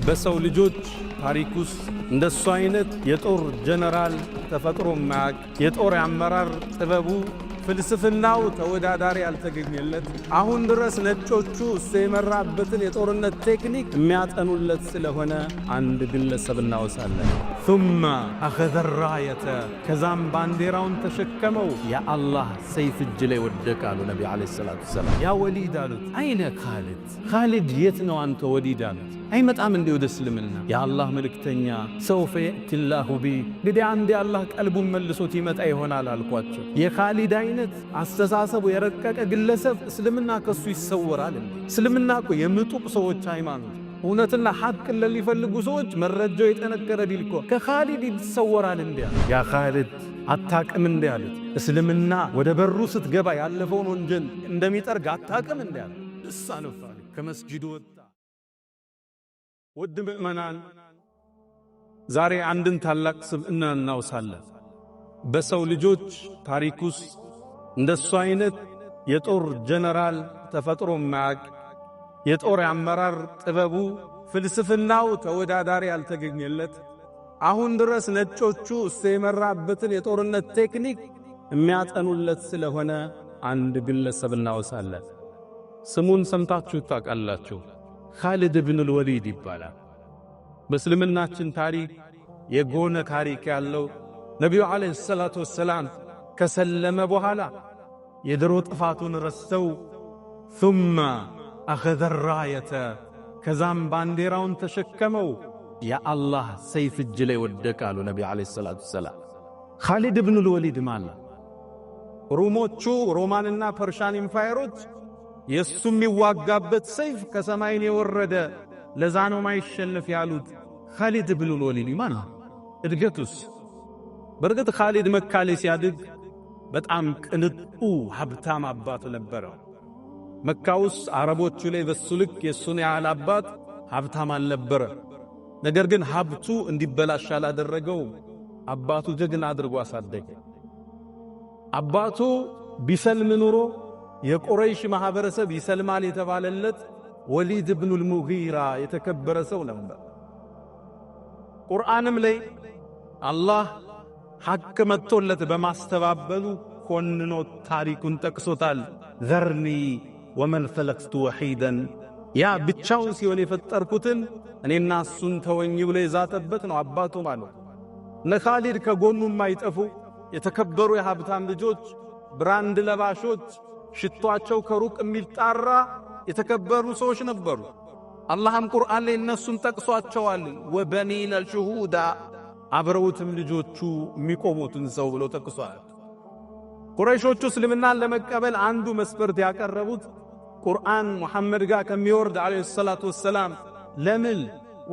በሰው ልጆች ታሪክ ውስጥ እንደሱ አይነት የጦር ጀነራል ተፈጥሮ ማያቅ የጦር አመራር ጥበቡ ፍልስፍናው ተወዳዳሪ ያልተገኘለት አሁን ድረስ ነጮቹ እሱ የመራበትን የጦርነት ቴክኒክ የሚያጠኑለት ስለሆነ አንድ ግለሰብ እናወሳለን። ثم أخذ الراية ከዛም ባንዲራውን ተሸከመው የአላህ ሰይፍ እጅ ላይ ወደቀ አሉ ነቢ ዓለይሂ ሰላቱ ወሰላም። ያ ወሊድ አሉት፣ አይነ ኻሊድ? ኻሊድ የት ነው አንተ ወሊድ አሉት። አይመጣም እንዴ ወደ እስልምና? የአላህ መልእክተኛ ሰውፈ የእቲላሁ ቢ እንግዲህ አንዴ አላህ ቀልቡን መልሶት ይመጣ ይሆናል አልኳቸው። የኻሊድ አይነት አስተሳሰቡ የረቀቀ ግለሰብ እስልምና ከሱ ይሰወራል? እስልምና እኮ የምጡቅ ሰዎች ሃይማኖት፣ እውነትና ሐቅን ለሚፈልጉ ሰዎች መረጃው የጠነከረ ዲል እኮ ከኻሊድ ይሰወራል እንዴ? ያ ኻሊድ አታቅም እንዴ አሉት። እስልምና ወደ በሩ ስትገባ ያለፈውን ወንጀል እንደሚጠርግ አታቅም እንዴ አሉት። እሳነፋል ከመስጂዱ ወጣ። ውድ ምእመናን ዛሬ አንድን ታላቅ ስብዕና እናውሳለን። በሰው ልጆች ታሪክ ውስጥ እንደሱ አይነት የጦር ጀነራል ተፈጥሮ ማያቅ የጦር አመራር ጥበቡ ፍልስፍናው ተወዳዳሪ ያልተገኘለት አሁን ድረስ ነጮቹ እሱ የመራበትን የጦርነት ቴክኒክ የሚያጠኑለት ስለሆነ አንድ ግለሰብ እናወሳለን። ስሙን ሰምታችሁ ታውቃላችሁ። ኻሊድ ብን አልወሊድ ይባላል። በእስልምናችን ታሪክ የጎነ ታሪክ ያለው ነቢዩ ዓለይሂ ሰላቱ ወሰላም ከሰለመ በኋላ የድሮ ጥፋቱን ረስተው ثم أخذ الراية ከዛም ባንዲራውን ተሸከመው የአላህ ሰይፍ እጅ ላይ ወደቀ አሉ ነቢ ዓለይሂ ሰላቱ ወሰላም። ኻሊድ ብን አልወሊድ ማለት ሮሞቹ ሮማንና ፐርሻን ኢምፓየሮች የሱ የሚዋጋበት ሰይፍ ከሰማይን የወረደ ለዛ ነው ማይሸነፍ ያሉት ኻሊድ ብን አልወሊድ ማለት እድገቱስ። በርግጥ ኻሊድ መካ ላይ ሲያድግ በጣም ቅንጡ ሀብታም አባት ነበረ። መካ ውስጥ አረቦቹ ላይ በሱ ልክ የሱን ያህል አባት ሀብታም አልነበረ። ነገር ግን ሀብቱ እንዲበላሽ አላደረገው። አባቱ ጀግና አድርጎ አሳደገ። አባቱ ቢሰልም ኑሮ የቁረይሽ ማህበረሰብ ይሰልማል የተባለለት ወሊድ ብን አልሙጊራ የተከበረ ሰው ነበር። ቁርአንም ላይ አላህ ሐቅ መጥቶለት በማስተባበሉ ኮንኖ ታሪኩን ጠቅሶታል። ዘርኒ ወመን ኸለቅቱ ወሒደን ያ ብቻውን ሲሆን የፈጠርኩትን እኔና እሱን ተወኝ ብሎ የዛተበት ነው አባቱ ማለት። እነ ኻሊድ ከጎኑ የማይጠፉ የተከበሩ የሀብታም ልጆች፣ ብራንድ ለባሾች፣ ሽቷቸው ከሩቅ የሚጣራ የተከበሩ ሰዎች ነበሩ። አላህም ቁርአን ላይ እነሱን ጠቅሷቸዋል። ወበኒነ ሹሁዳ አብረውትም ልጆቹ የሚቆሙትን ሰው ብሎ ጠቅሷል። ቁረይሾቹ እስልምናን ለመቀበል አንዱ መስፈርት ያቀረቡት ቁርአን ሙሐመድ ጋር ከሚወርድ ዓለይሂ ሰላቱ ወሰላም ለምን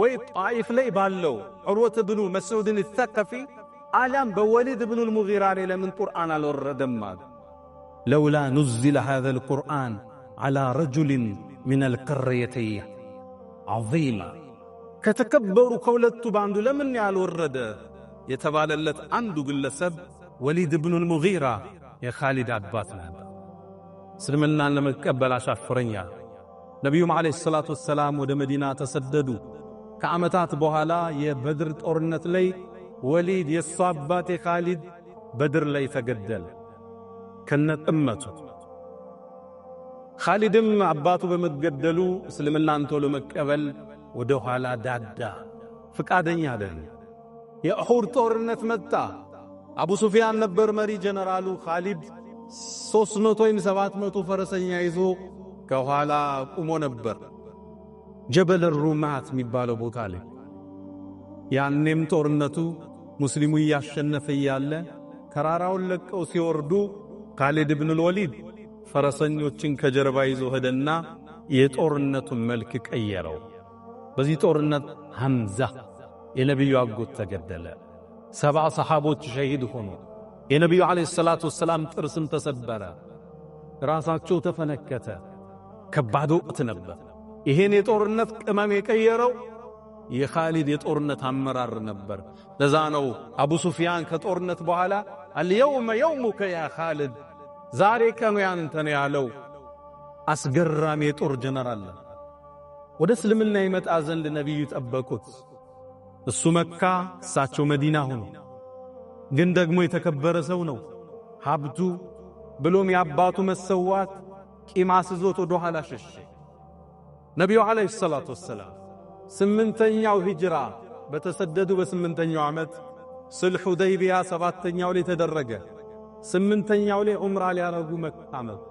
ወይ ጣኢፍ ላይ ባለው ዑርወት ብኑ መስዑድን ተቀፊ አሊያም በወሊድ ብኑ አልሙጊራ ላይ ለምን ቁርአን አልወረደም ማለት ለውላ ኑዝለ هذا القرآن على رجل من القريتين عظيما ከተከበሩ ከሁለቱ ባንዱ ለምን ያልወረደ የተባለለት አንዱ ግለሰብ ወሊድ ብኑ አልሙጊራ የኻሊድ አባት ነበር። እስልምናን ለመቀበል አሻፈረኛ። ነቢዩም ዓለይሂ ሰላቱ ወሰላም ወደ መዲና ተሰደዱ። ከዓመታት በኋላ የበድር ጦርነት ላይ ወሊድ የሱ አባት ኻሊድ በድር ላይ ተገደለ ከነጥመቱ። ኻሊድም አባቱ በመገደሉ እስልምናን ቶሎ መቀበል ወደ ኋላ ዳዳ፣ ፍቃደኛ አይደለም። የኡሁድ ጦርነት መጣ። አቡ ሱፊያን ነበር መሪ ጀነራሉ። ኻሊድ 300 ወይም 700 ፈረሰኛ ይዞ ከኋላ ቆሞ ነበር ጀበል ሩማት የሚባለው ቦታ ላይ። ያኔም ጦርነቱ ሙስሊሙ ያሸነፈ ያለ ተራራውን ለቀው ሲወርዱ ኻሊድ ብን አልወሊድ ፈረሰኞችን ከጀርባ ይዞ ሄደና የጦርነቱን መልክ ቀየረው። በዚህ ጦርነት ሐምዛ የነቢዩ አጎት ተገደለ። 70 ሰሃቦች ሸሂድ ሆኑ። የነቢዩ ዓለይሂ ሰላቱ ወሰላም ጥርስም ተሰበረ፣ ራሳቸው ተፈነከተ። ከባድ ወቅት ነበር። ይሄን የጦርነት ቅመም የቀየረው የኻሊድ የጦርነት አመራር ነበር። ለዛ ነው አቡ ሱፊያን ከጦርነት በኋላ አልየውመ የውሙከ ያ ኻሊድ፣ ዛሬ ቀኑ ያንተ ነው ያለው። አስገራሚ የጦር ጀነራል ወደ እስልምና ይመጣ ዘንድ ነቢዩ ጠበቁት። እሱ መካ እሳቸው መዲና ሆኑ። ግን ደግሞ የተከበረ ሰው ነው። ሀብቱ ብሎም የአባቱ መሰዋት ቂም አስዞት ወደ ኋላ ሸሸ። ነቢዩ ዓለይሂ ሰላቱ ወሰላም 8ኛው ሂጅራ በተሰደዱ በ8ኛው ዓመት ስልሕ ሁደይቢያ 7ኛው ላይ ተደረገ። 8ኛው ላይ ዑምራ ሊያረጉ መካ መጡ።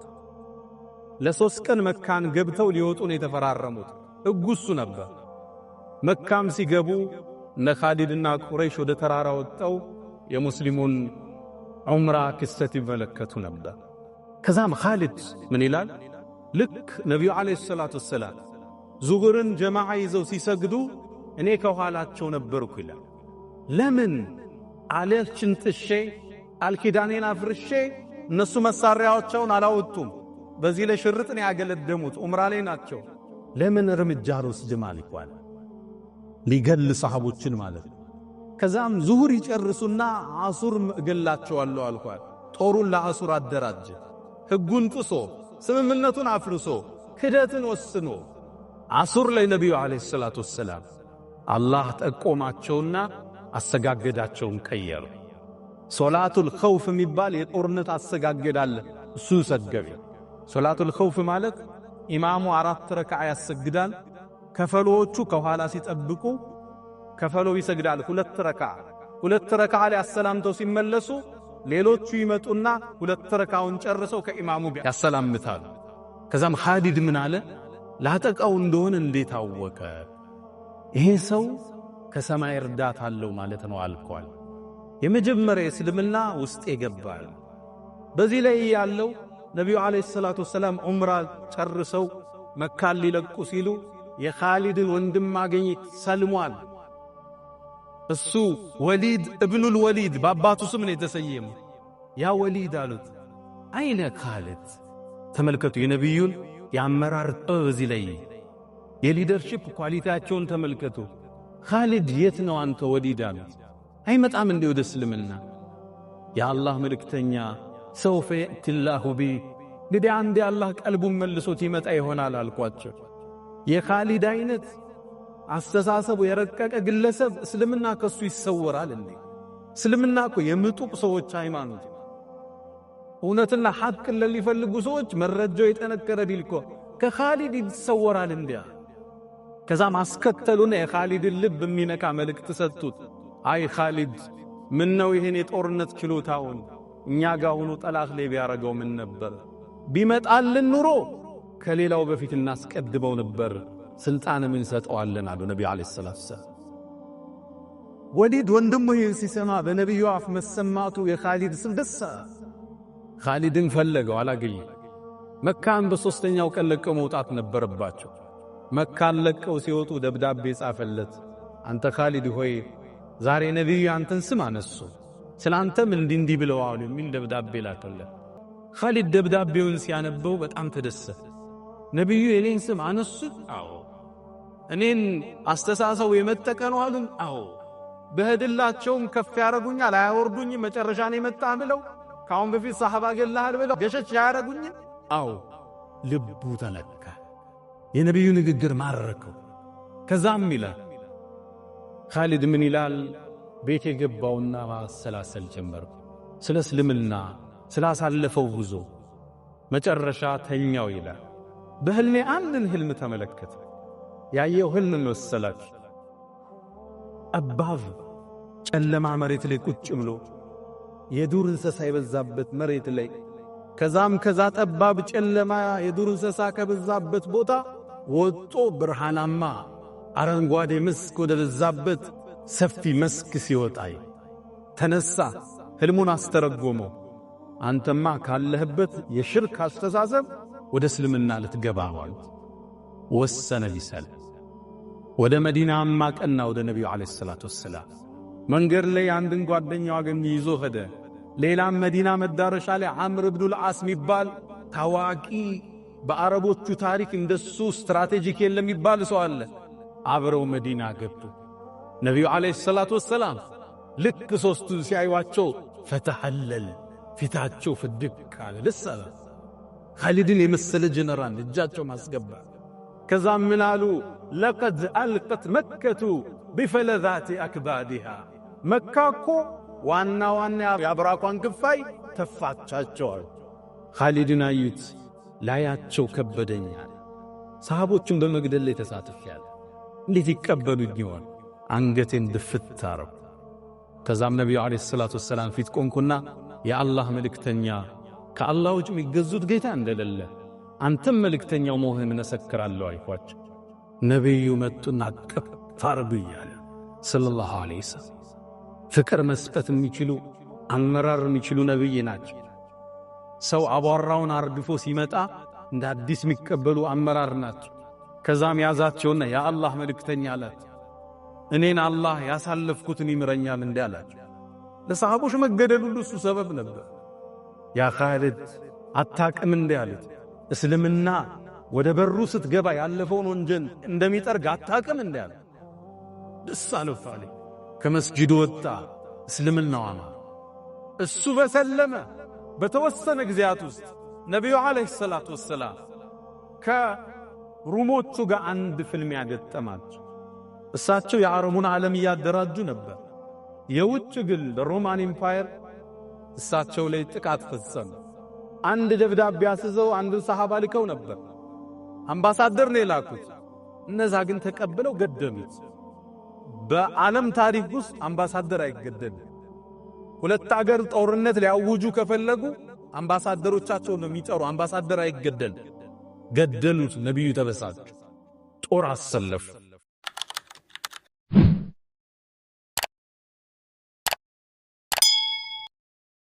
ለ3 ቀን መካን ገብተው ሊወጡ ነው የተፈራረሙት። ሕጉ እሱ ነበር። መካም ሲገቡ እነ ኻሊድና ቁረይሽ ወደ ተራራ ወጣው የሙስሊሙን ዑምራ ክስተት ይመለከቱ ነበር። ከዛም ኻሊድ ምን ይላል? ልክ ነቢዩ ዓለይሂ ሰላቱ ወሰላም ዙሁርን ጀማዓ ይዘው ሲሰግዱ እኔ ከኋላቸው ነበርኩ ይላል። ለምን አለችን ጥሼ አልኪዳኔን አፍርሼ እነሱ መሳሪያዎቻቸውን አላወጡም። በዚህ ላይ ሽርጥ ነው ያገለደሙት፣ ዑምራ ላይ ናቸው። ለምን እርምጃ አልወስድም አልኳል። ሊገል ሰሃቦችን ማለት ነው። ከዛም ዙሁር ይጨርሱና አሱር እገላቸዋለሁ አልኳል። ጦሩን ለአሱር አደራጀ። ሕጉን ጥሶ ስምምነቱን አፍርሶ ክደትን ወስኖ አሱር ላይ ነቢዩ ዓለይሂ ሰላቱ ወሰላም አላህ ጠቆማቸውና አሰጋገዳቸውን ቀየሩ። ሶላቱል ኸውፍ የሚባል የጦርነት አሰጋገድ አለ። እሱ ሰገዱ። ሶላቱል ኸውፍ ማለት ኢማሙ 4 ረክዓ ያሰግዳል። ከፈሎቹ ከኋላ ሲጠብቁ ከፈሎ ይሰግዳል 2 ረክዓ። 2 ረክዓ ላይ አሰላምተው ሲመለሱ ሌሎቹ ይመጡና 2 ረክዓውን ጨርሰው ከኢማሙ ጋር ያሰላምታሉ። ከዛም ኻሊድ ምን አለ? ላጠቃው እንደሆነ እንዴት አወቀ? ይሄ ሰው ከሰማይ እርዳታ አለው ማለት ነው አልኳል። የመጀመሪያ እስልምና ውስጥ ይገባል። በዚህ ላይ ያለው ነቢዩ ዓለይሂ ሰላቱ ወሰላም ዑምራ ጨርሰው መካን ሊለቁ ሲሉ የኻሊድን ወንድም ማግኘት ሰልሟል። እሱ ወሊድ እብኑል ወሊድ በአባቱ ስም ነው የተሰየመው። ያ ወሊድ አሉት። አይነ ኻሊድ? ተመልከቱ የነቢዩን የአመራር ጥበብ በዚህ ላይ የሊደርሺፕ ኳሊቲያቸውን ተመልከቱ። ኻሊድ የት ነው አንተ ወሊድ አሉት። አይመጣም እንዴ ወደ እስልምና? የአላህ መልእክተኛ ሰውፈ የእቲላሁ ቢ እንግዲህ አንዴ አላህ ቀልቡን መልሶት ይመጣ ይሆናል አልኳቸው። የኻሊድ አይነት አስተሳሰቡ የረቀቀ ግለሰብ እስልምና ከሱ ይሰወራል እንዴ? እስልምና እኮ የምጡቅ ሰዎች ሃይማኖት፣ እውነትና ሐቅን ለሚፈልጉ ሰዎች መረጃው የጠነከረ ቢልኮ ከኻሊድ ይሰወራል እንዴ? ከዛም አስከተሉና የኻሊድን ልብ የሚነካ መልእክት ሰጡት። አይ ኻሊድ ምን ነው ይሄን የጦርነት ችሎታውን እኛ ጋር ሆኖ ጠላት ላይ ቢያረገው ምን ነበር? ቢመጣልን ኑሮ ከሌላው በፊት እናስቀድመው ነበር፣ ስልጣን ምን ሰጠዋለን አሉ ነብዩ አለይሂ ሰላቱ ሰላም። ወሊድ ወንድሙ ይህን ሲሰማ በነብዩ አፍ መሰማቱ የኻሊድ ስም ደስ ኻሊድን ፈለገው፣ አላገኘም። መካን በ3ኛው ቀን ለቀው መውጣት ነበረባቸው። መካን ለቀው ሲወጡ ደብዳቤ ጻፈለት። አንተ ኻሊድ ሆይ ዛሬ ነብዩ አንተን ስም አነሱ፣ ስላንተም እንዲህ ብለዋል የሚል ደብዳቤ ላከለት። ኻሊድ ደብዳቤውን ሲያነበው በጣም ተደሰተ። ነብዩ የኔን ስም አነሱ? አዎ። እኔን አስተሳሰው የመጠቀ ነው አሉን? አዎ። በህድላቸውም ከፍ ያረጉኛል አያወርዱኝ፣ መጨረሻ ነው የመጣ ብለው ካሁን በፊት ሰሃባ ገላሃል ብለው ገሸች ያረጉኝ? አዎ። ልቡ ተነካ። የነብዩ ንግግር ማረከው። ከዛም ይላል ኻሊድ ምን ይላል? ቤት የገባውና ማሰላሰል ጀመርኩ ስለ እስልምና ስላሳለፈው ጉዞ። መጨረሻ ተኛው ይላል። በህልሜ አንድን ህልም ተመለከተ። ያየው ህልም መሰላችሁ? ጠባብ ጨለማ መሬት ላይ ቁጭ ብሎ የዱር እንስሳ የበዛበት መሬት ላይ፣ ከዛም ከዛ ጠባብ ጨለማ የዱር እንስሳ ከበዛበት ቦታ ወጦ ብርሃናማ አረንጓዴ መስክ ወደ በዛበት ሰፊ መስክ ሲወጣይ ተነሳ። ህልሙን አስተረጎመው። አንተማ ካለህበት የሽርክ አስተሳሰብ ወደ እስልምና ልትገባ ማለት ወሰነ። ሊሰልም ወደ መዲናማ ቀና ወደ ነብዩ አለይሂ ሰላቱ ወሰላም መንገድ ላይ አንድን ጓደኛው አገኘ፣ ይዞ ሄደ። ሌላም መዲና መዳረሻ ላይ አምር ኢብኑል አስ የሚባል ታዋቂ በአረቦቹ ታሪክ እንደሱ ስትራቴጂክ የለም ይባል ሰው አለ። አብረው መዲና ገቡ። ነብዩ አለይሂ ሰላቱ ወሰላም ልክ ሶስቱን ሲያዩዋቸው ፈተሐለል ፊታቸው ፍድቅ አለ። ለሰላ ኻሊድን የመሰለ ጀነራል እጃቸው ማስገባ። ከዛም ምን አሉ? لقد ألقت مكة بفلذات أكبادها مكاكو وانا يابراكوان كفاي تفاتشاچوال خالدنا يوت لا ياتشو كبدنيال صحابوچم በመግደል ላይ ተሳትፈዋል እንዴት ይቀበሉኝ ይሆን አንገቴን ድፍት አረኩ ከዛም ነብዩ አለይሂ ሰላቱ ወሰለም ፊት ቆንኩና የአላህ መልእክተኛ ከአላህ ውጭ የሚገዙት ጌታ እንደሌለ አንተም መልእክተኛው መሆንህን መሰክራለሁ አልኳቸው ነብዩ መጡና ተፋርብያለ ሰለላሁ ዐለይሂ ወሰለም ፍቅር መስጠት የሚችሉ አመራር የሚችሉ ነብይ ናቸው ሰው አቧራውን አርግፎ ሲመጣ እንደ አዲስ የሚቀበሉ አመራር ናቸው ከዛም ያዛቸውና ያ አላህ መልእክተኛ አላት እኔን አላህ ያሳለፍኩትን ይምረኛል እንዳላቸው ለሰሃቦች መገደል ሁሉ እሱ ሰበብ ነበር ያ ኻሊድ አታቅም እንዳሉት እስልምና ወደ በሩ ስትገባ ያለፈውን ወንጀል እንደሚጠርግ አታቅም እንዳለ ደስ አለው ኻሊድ ከመስጂዱ ወጣ እስልምናው አማ እሱ በሰለመ በተወሰነ ጊዜያት ውስጥ ነብዩ አለይሂ ሰላቱ ወሰለም ከሩሞቹ ጋር አንድ ፍልሚያ ገጠማቸው እሳቸው የአረቡን ዓለም ያደራጁ ነበር የውጭ ግን ሮማን ኤምፓየር እሳቸው ላይ ጥቃት ፈጸመ አንድ ደብዳቤ አስዘው አንድ ሰሃባ ልከው ነበር አምባሳደር ነው የላኩት እነዛ ግን ተቀበለው ገደሉት በዓለም ታሪክ ውስጥ አምባሳደር አይገደልም ሁለት አገር ጦርነት ሊያውጁ ከፈለጉ አምባሳደሮቻቸው ነው የሚጠሩ አምባሳደር አይገደል ገደሉት ነብዩ ተበሳጩ ጦር አሰለፉ